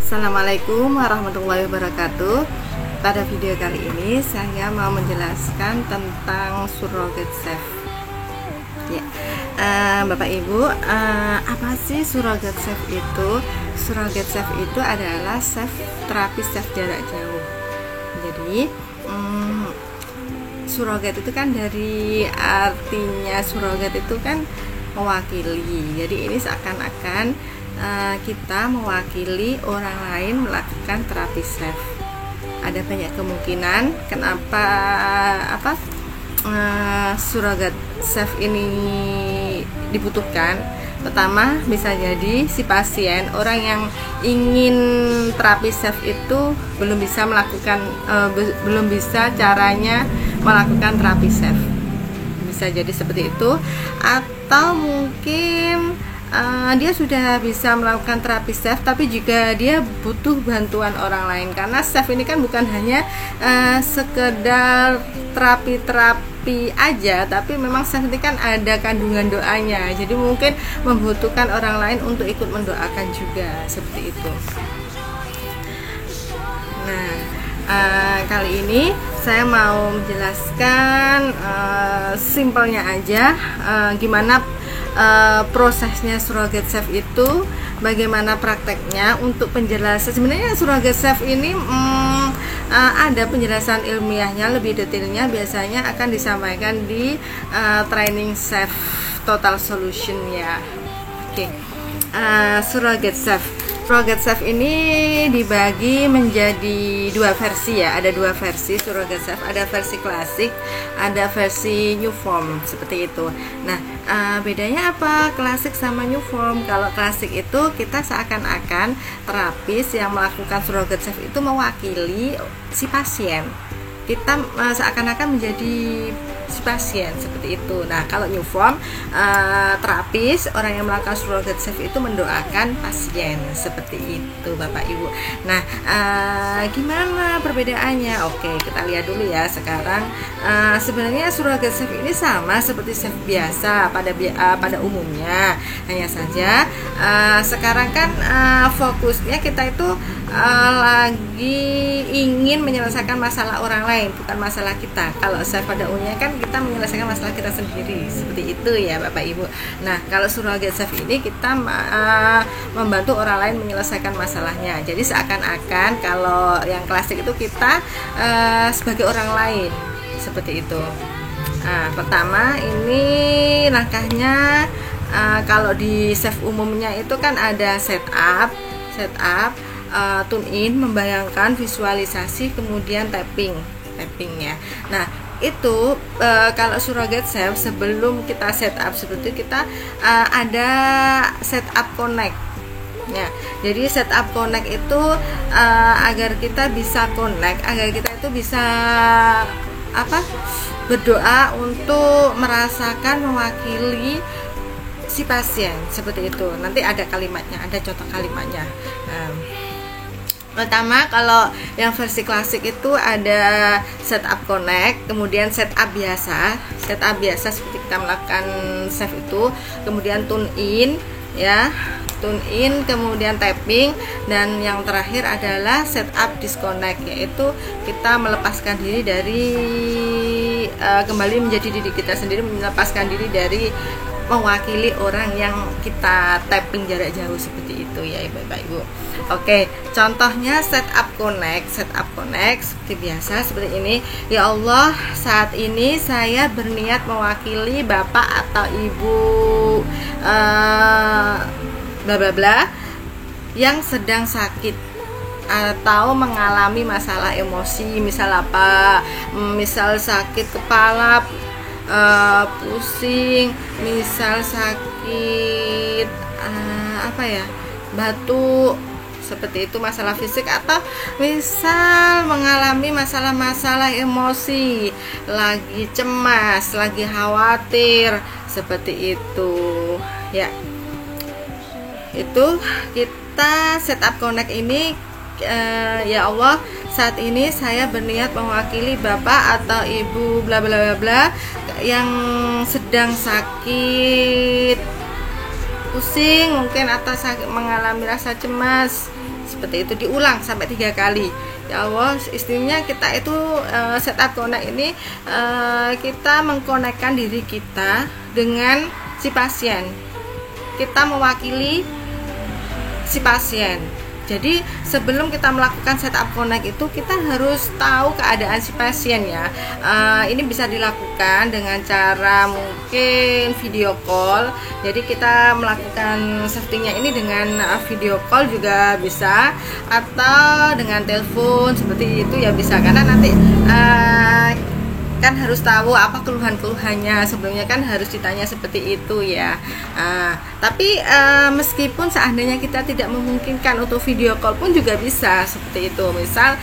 Assalamualaikum warahmatullahi wabarakatuh. Pada video kali ini saya mau menjelaskan tentang surrogate chef. Ya, Bapak Ibu, apa sih surrogate chef itu? Surrogate chef itu adalah terapis chef jarak jauh. Jadi, surrogate itu kan dari artinya surrogate itu kan mewakili. Jadi ini seakan-akan kita mewakili orang lain melakukan terapi chef. Ada banyak kemungkinan kenapa surrogate chef ini dibutuhkan. Pertama, bisa jadi si pasien, orang yang ingin terapi chef itu belum bisa caranya melakukan terapi chef. Bisa jadi seperti itu, atau mungkin dia sudah bisa melakukan terapi chef, tapi juga dia butuh bantuan orang lain, karena chef ini kan bukan hanya sekedar terapi aja, tapi memang chef ini kan ada kandungan doanya, jadi mungkin membutuhkan orang lain untuk ikut mendoakan juga, seperti itu. Nah, kali ini saya mau menjelaskan simpelnya aja gimana prosesnya surrogate chef itu, bagaimana prakteknya. Untuk penjelasan, sebenarnya surrogate chef ini ada penjelasan ilmiahnya, lebih detailnya biasanya akan disampaikan di training chef total solution ya. Oke. Surrogate chef ini dibagi menjadi dua versi ya. Ada dua versi surrogate chef, ada versi klasik, ada versi new form, seperti itu. Nah, bedanya apa klasik sama new form? Kalau klasik itu kita seakan-akan terapis yang melakukan surrogate chef itu mewakili si pasien. Kita seakan-akan menjadi si pasien, seperti itu. Nah, kalau new form, terapis, orang yang melakukan surrogate chef itu mendoakan pasien, seperti itu Bapak Ibu. Nah, gimana perbedaannya? Oke, kita lihat dulu ya sekarang. Sebenarnya surrogate chef ini sama seperti chef biasa pada umumnya. Hanya saja sekarang kan fokusnya kita itu lagi ingin menyelesaikan masalah orang lain, bukan masalah kita. Kalau chef pada umumnya kan kita menyelesaikan masalah kita sendiri, seperti itu ya Bapak Ibu. Nah, kalau surrogate chef ini kita membantu orang lain menyelesaikan masalahnya. Jadi seakan-akan kalau yang klasik itu kita sebagai orang lain, seperti itu. Nah, pertama ini langkahnya, kalau di chef umumnya itu kan ada setup, tune in, membayangkan, visualisasi, kemudian tappingnya. Nah, itu kalau surrogate chef sebelum kita setup seperti itu, kita ada setup connect ya. Jadi setup connect itu agar kita bisa connect, agar kita itu bisa berdoa untuk merasakan mewakili si pasien, seperti itu. Nanti ada kalimatnya, ada contoh kalimatnya. Pertama, kalau yang versi klasik itu ada setup connect, kemudian setup biasa seperti kita melakukan chef itu, kemudian tune in ya, kemudian tapping, dan yang terakhir adalah setup disconnect, yaitu kita melepaskan diri dari kembali menjadi diri kita sendiri, melepaskan diri dari mewakili orang yang kita tapping jarak jauh, seperti itu ya Bapak Ibu. Oke, contohnya setup connect seperti biasa, seperti ini. Ya Allah, saat ini saya berniat mewakili Bapak atau Ibu bla bla bla yang sedang sakit atau mengalami masalah emosi, misal misal sakit kepala, pusing, misal sakit batuk, seperti itu, masalah fisik, atau misal mengalami masalah-masalah emosi, lagi cemas, lagi khawatir, seperti itu ya. Itu kita setup connect ini, ya Allah, saat ini saya berniat mewakili Bapak atau Ibu bla bla bla bla yang sedang sakit, pusing mungkin, atau mengalami rasa cemas, seperti itu, diulang sampai 3 kali. Ya Allah, istilahnya kita itu setup connect ini kita mengkonekkan diri kita dengan si pasien. Kita mewakili si pasien. Jadi sebelum kita melakukan setup connect itu kita harus tahu keadaan si pasien ya. Ini bisa dilakukan dengan cara mungkin video call. Jadi kita melakukan settingnya ini dengan video call juga bisa, atau dengan telepon seperti itu ya bisa, karena nanti kan harus tahu apa keluhan-keluhannya, sebelumnya kan harus ditanya seperti itu ya. Tapi meskipun seandainya kita tidak memungkinkan untuk video call pun juga bisa seperti itu. Misal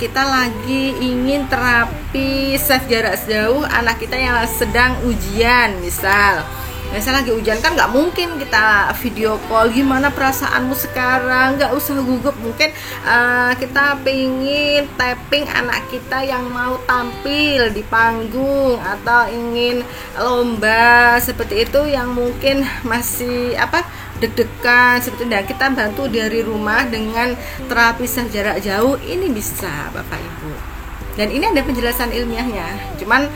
kita lagi ingin terapi safe jarak jauh anak kita yang sedang ujian, misal lagi ujian, kan nggak mungkin kita video call, gimana perasaanmu sekarang, nggak usah gugup. Mungkin kita pengen tapping anak kita yang mau tampil di panggung atau ingin lomba seperti itu, yang mungkin masih deg-degan seperti itu. Dan kita bantu dari rumah dengan terapi jarak jauh, ini bisa Bapak Ibu. Dan ini ada penjelasan ilmiahnya, cuman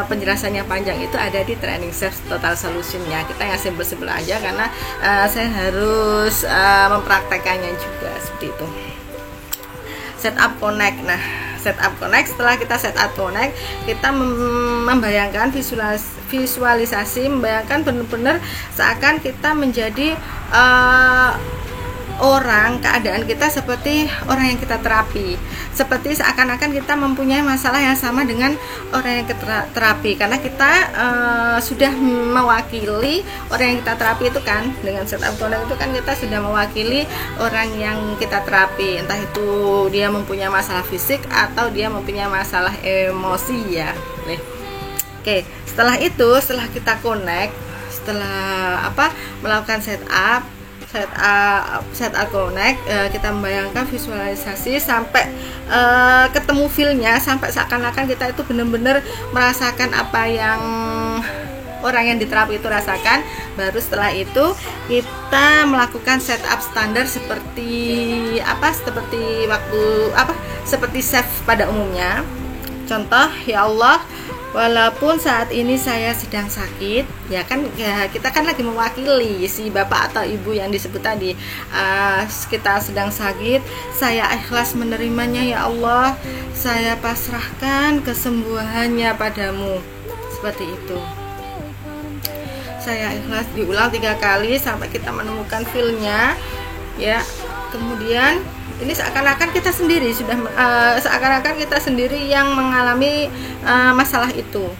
penjelasannya panjang itu ada di training Safe Total Solution-nya. Kita yang simpel-simpel aja karena saya harus mempraktekannya juga seperti itu. Setup connect. Nah, setup connect, setelah kita setup connect, kita membayangkan visualisasi, membayangkan benar-benar seakan kita menjadi keadaan kita seperti orang yang kita terapi, seperti seakan-akan kita mempunyai masalah yang sama dengan orang yang kita terapi, karena kita sudah mewakili orang yang kita terapi itu kan. Dengan setup connect itu kan kita sudah mewakili orang yang kita terapi, entah itu dia mempunyai masalah fisik atau dia mempunyai masalah emosi ya. Oke, setelah kita connect, setelah melakukan setup connect, kita membayangkan visualisasi sampai ketemu feel-nya, sampai seakan-akan kita itu benar-benar merasakan apa yang orang yang diterapi itu rasakan. Baru setelah itu kita melakukan setup standar seperti seperti safe pada umumnya. Contoh, ya Allah, walaupun saat ini saya sedang sakit, ya kan, ya kita kan lagi mewakili si bapak atau ibu yang disebut tadi. Kita sedang sakit, saya ikhlas menerimanya ya Allah, saya pasrahkan kesembuhannya padamu, seperti itu. Saya ikhlas, diulang 3 kali sampai kita menemukan feel-nya ya. Kemudian ini seakan-akan kita sendiri yang mengalami masalah itu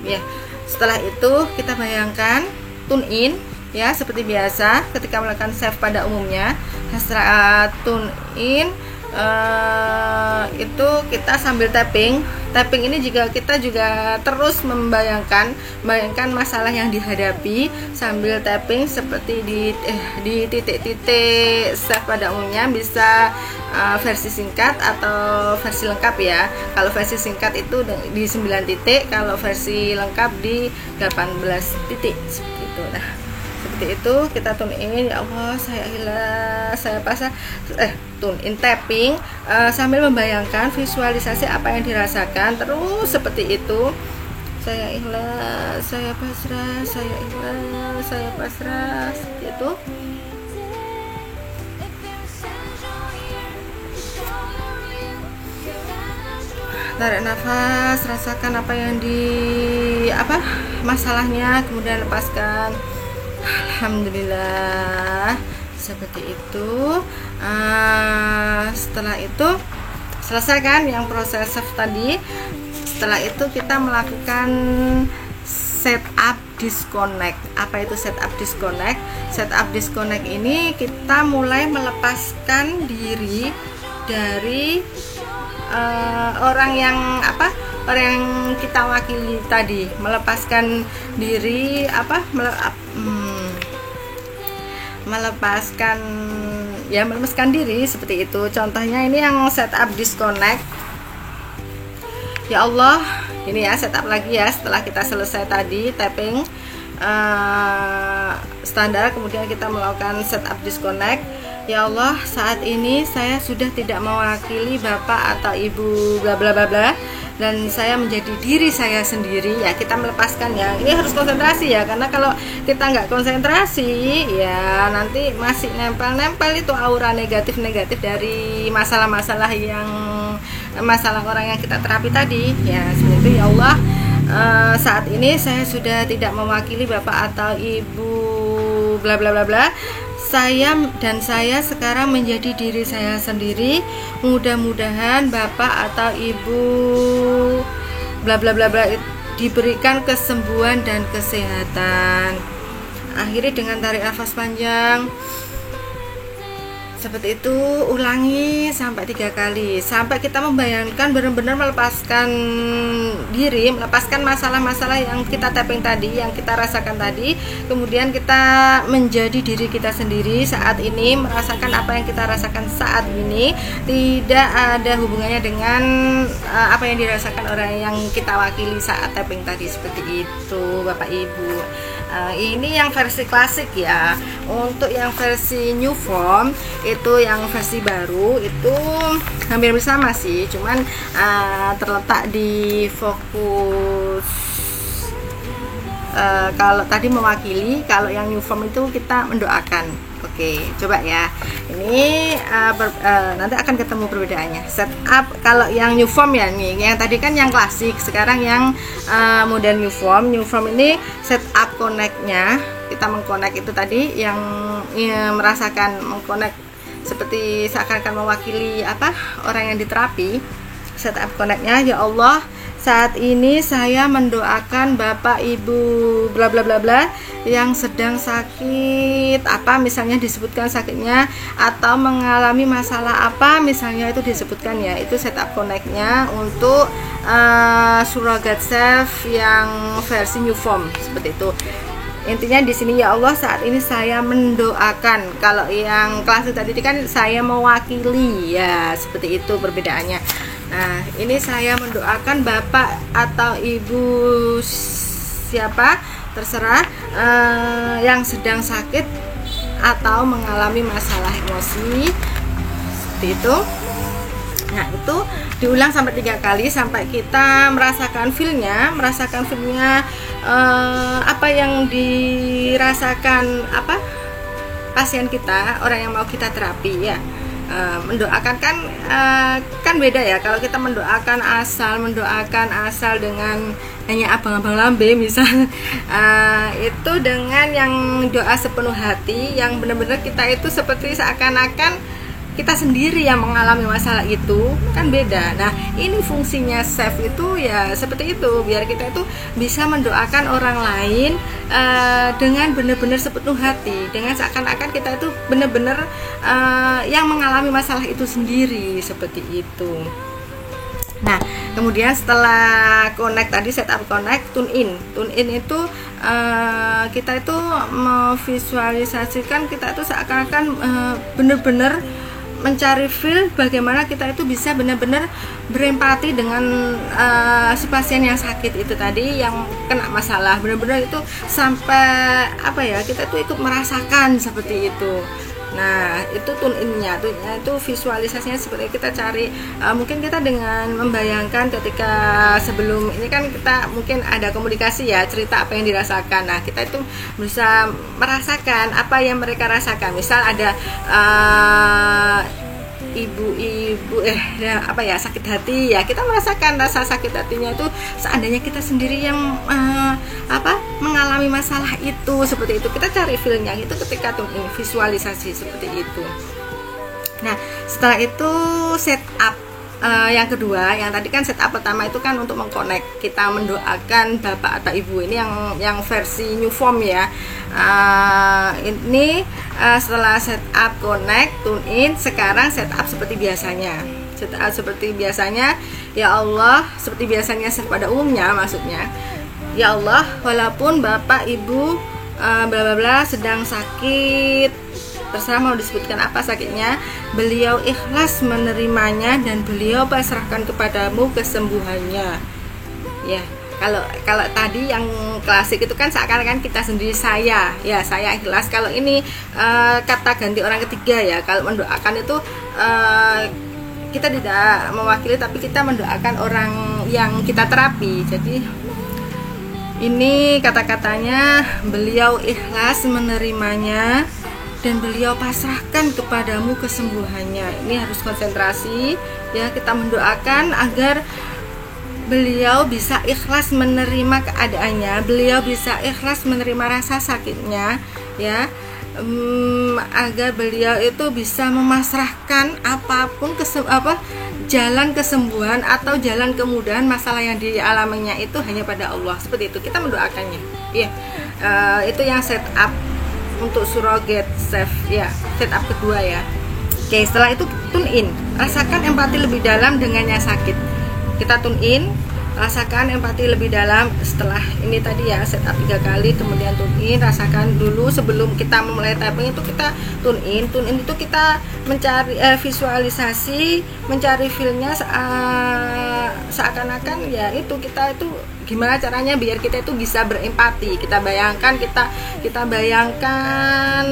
ya. Setelah itu kita bayangkan tune in ya, seperti biasa ketika melakukan save pada umumnya. Setelah tune in itu kita sambil tapping ini juga kita juga terus membayangkan masalah yang dihadapi sambil tapping seperti di titik-titik save pada umumnya. Bisa versi singkat atau versi lengkap ya. Kalau versi singkat itu di 9 titik, kalau versi lengkap di 18 titik seperti itu. Nah, seperti itu kita tune in, ya Allah saya ikhlas, saya pasrah, tune in tapping sambil membayangkan visualisasi apa yang dirasakan, terus seperti itu. Saya ikhlas, saya pasrah, saya ikhlas, saya pasrah, seperti itu. Tarik nafas, rasakan apa yang masalahnya, kemudian lepaskan. Alhamdulillah, seperti itu. Setelah itu selesai kan yang proses save tadi. Setelah itu kita melakukan setup disconnect. Apa itu setup disconnect? Setup disconnect ini kita mulai melepaskan diri dari orang yang kita wakili tadi, melepaskan diri melepaskan diri seperti itu. Contohnya ini yang setup disconnect. Ya Allah, ini ya setup lagi ya. Setelah kita selesai tadi tapping standar, kemudian kita melakukan setup disconnect. Ya Allah, saat ini saya sudah tidak mewakili Bapak atau Ibu bla bla bla bla, dan saya menjadi diri saya sendiri. Ya, kita melepaskan ya. Ini harus konsentrasi ya, karena kalau kita nggak konsentrasi ya nanti masih nempel-nempel itu aura negatif-negatif dari masalah-masalah masalah orang yang kita terapi tadi. Ya, seperti itu. Ya Allah, saat ini saya sudah tidak mewakili Bapak atau Ibu bla bla bla bla. Saya sekarang menjadi diri saya sendiri. Mudah-mudahan Bapak atau Ibu bla bla bla bla diberikan kesembuhan dan kesehatan. Akhiri dengan tarik nafas panjang. Seperti itu, ulangi sampai 3 kali sampai kita membayangkan benar-benar melepaskan diri, melepaskan masalah-masalah yang kita tapping tadi, yang kita rasakan tadi. Kemudian kita menjadi diri kita sendiri saat ini, merasakan apa yang kita rasakan saat ini, tidak ada hubungannya dengan apa yang dirasakan orang yang kita wakili saat tapping tadi. Seperti itu Bapak Ibu. Ini yang versi klasik ya. Untuk yang versi new form itu, yang versi baru itu hampir sama sih, cuman terletak di fokus. Kalau tadi mewakili, kalau yang new form itu kita mendoakan. Oke, coba ya. Ini nanti akan ketemu perbedaannya. Setup kalau yang new form ya nih, yang tadi kan yang klasik, sekarang yang modern new form. New form ini setup connect-nya, kita mengconnect itu tadi, yang merasakan mengconnect seperti seakan-akan mewakili orang yang diterapi. Setup connect-nya, ya Allah, saat ini saya mendoakan Bapak Ibu bla bla bla bla yang sedang sakit, misalnya disebutkan sakitnya, atau mengalami masalah misalnya itu disebutkan ya. Itu setup connect-nya untuk surrogate self yang versi new form, seperti itu. Intinya di sini, ya Allah, saat ini saya mendoakan. Kalau yang klasik tadi kan saya mewakili ya, seperti itu perbedaannya. Nah, ini saya mendoakan Bapak atau Ibu siapa terserah yang sedang sakit atau mengalami masalah emosi, seperti itu. Nah, itu diulang sampai 3 kali sampai kita merasakan feel-nya, apa yang dirasakan pasien kita, orang yang mau kita terapi ya. Mendoakan kan beda ya. Kalau kita mendoakan asal dengan hanya abang-abang lambe misal, itu dengan yang doa sepenuh hati, yang benar-benar kita itu seperti seakan-akan kita sendiri yang mengalami masalah itu, kan beda. Nah, ini fungsinya self itu ya seperti itu, biar kita itu bisa mendoakan orang lain dengan benar-benar sepenuh hati, dengan seakan-akan kita itu benar-benar yang mengalami masalah itu sendiri, seperti itu. Nah, kemudian setelah connect tadi, setup connect, tune in itu kita itu memvisualisasikan kita itu seakan-akan benar-benar mencari feel bagaimana kita itu bisa benar-benar berempati dengan si pasien yang sakit itu tadi, yang kena masalah, benar-benar itu sampai kita itu ikut merasakan seperti itu. Nah, itu tune in-nya, itu visualisasinya seperti kita cari. Mungkin kita dengan membayangkan ketika sebelum ini kan kita mungkin ada komunikasi ya, cerita apa yang dirasakan. Nah, kita itu bisa merasakan apa yang mereka rasakan. Misal ada ibu-ibu sakit hati ya, kita merasakan rasa sakit hatinya itu seandainya kita sendiri yang mengalami masalah itu, seperti itu. Kita cari feel-nya itu ketika visualisasi seperti itu. Nah, setelah itu setup yang kedua, yang tadi kan setup pertama itu kan untuk mengconnect, kita mendoakan Bapak atau Ibu, ini yang versi new form ya. Ini setelah setup connect, tune in, sekarang setup seperti biasanya. Ya Allah, seperti biasanya pada umumnya maksudnya. Ya Allah, walaupun Bapak Ibu bla bla bla sedang sakit, terserah mau disebutkan apa sakitnya, beliau ikhlas menerimanya dan beliau pasrahkan kepadamu kesembuhannya. Ya, Kalau tadi yang klasik itu kan seakan-akan kita sendiri, saya ikhlas. Kalau ini kata ganti orang ketiga ya. Kalau mendoakan itu kita tidak mewakili, tapi kita mendoakan orang yang kita terapi. Jadi ini kata-katanya, beliau ikhlas menerimanya dan beliau pasrahkan kepadamu kesembuhannya. Ini harus konsentrasi ya, kita mendoakan agar beliau bisa ikhlas menerima keadaannya, beliau bisa ikhlas menerima rasa sakitnya ya, agar beliau itu bisa memasrahkan apapun jalan kesembuhan atau jalan kemudahan masalah yang dialaminya itu hanya pada Allah. Seperti itu kita mendoakannya ya. Itu yang setup untuk surrogate self ya, setup kedua ya. Oke, setelah itu tune in, rasakan empati lebih dalam dengan yang sakit. Kita tune in, rasakan empati lebih dalam. Setelah ini tadi ya, setup 3 kali, kemudian tune in, rasakan dulu sebelum kita memulai tapping itu kita tune in. Tune in itu kita mencari visualisasi, mencari feel-nya seakan-akan ya itu kita itu gimana caranya biar kita itu bisa berempati. Kita bayangkan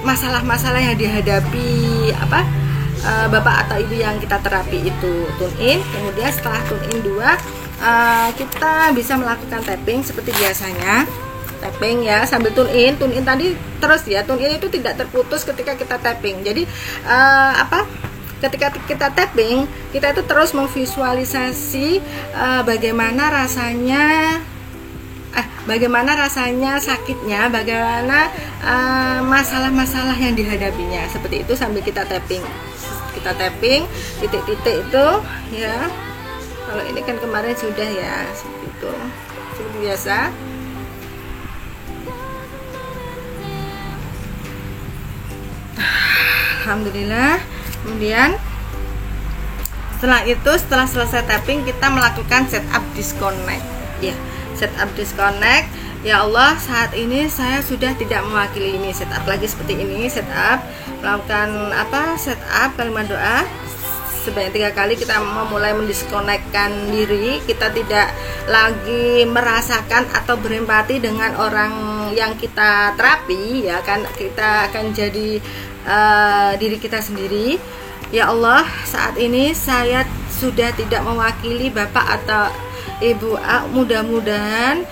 masalah-masalah yang dihadapi bapak atau ibu yang kita terapi itu. Tune in, kemudian setelah tune in 2 kita bisa melakukan tapping seperti biasanya. Tapping ya sambil tune in tadi terus ya. Tune in itu tidak terputus ketika kita tapping. Jadi ketika kita tapping, kita itu terus memvisualisasi bagaimana rasanya sakitnya, bagaimana masalah-masalah yang dihadapinya. Seperti itu sambil kita tapping. Kita tapping titik-titik itu ya. Kalau ini kan kemarin sudah ya, seperti itu. Seperti biasa. Alhamdulillah. Kemudian setelah selesai tapping kita melakukan setup disconnect ya. Setup disconnect. Ya Allah, saat ini saya sudah tidak mewakili ini. Setup lagi seperti ini, setup, melakukan setup kalimat doa sebanyak 3 kali. Kita memulai mendiskonekkan diri. Kita tidak lagi merasakan atau berempati dengan orang yang kita terapi ya kan, kita akan jadi diri kita sendiri. Ya Allah, saat ini saya sudah tidak mewakili bapak atau ibu A. Mudah-mudahan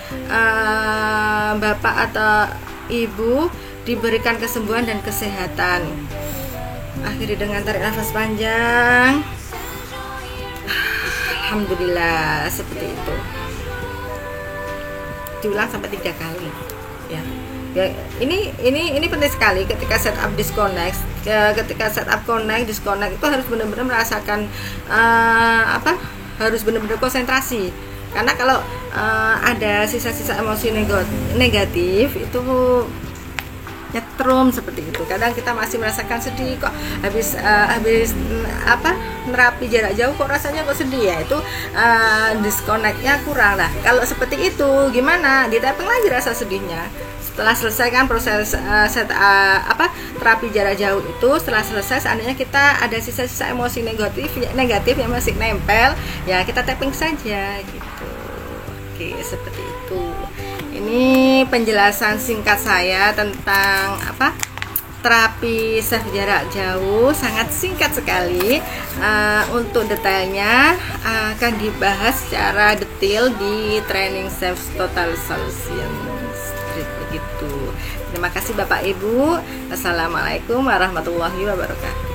bapak atau ibu diberikan kesembuhan dan kesehatan. Akhiri dengan tarik nafas panjang. Alhamdulillah, seperti itu. Diulang sampai 3 kali ya. Ya, ini penting sekali ketika setup disconnect. Ketika setup connect, disconnect itu harus benar-benar merasakan harus benar-benar konsentrasi. Karena kalau ada sisa-sisa emosi negatif itu nyetrum seperti itu. Kadang kita masih merasakan sedih kok, habis nerapi jarak jauh kok rasanya kok sedih ya, itu disconnectnya kurang. Nah kalau seperti itu gimana, ditapping lagi rasa sedihnya. Setelah selesai kan proses terapi jarak jauh itu, setelah selesai seandainya kita ada sisa-sisa emosi negatif yang masih nempel ya, kita tapping saja gitu. Oke, seperti itu. Ini penjelasan singkat saya tentang terapi self jarak jauh, sangat singkat sekali. Untuk detailnya akan dibahas secara detail di training self total solution. Begitu. Terima kasih Bapak Ibu. Assalamualaikum warahmatullahi wabarakatuh.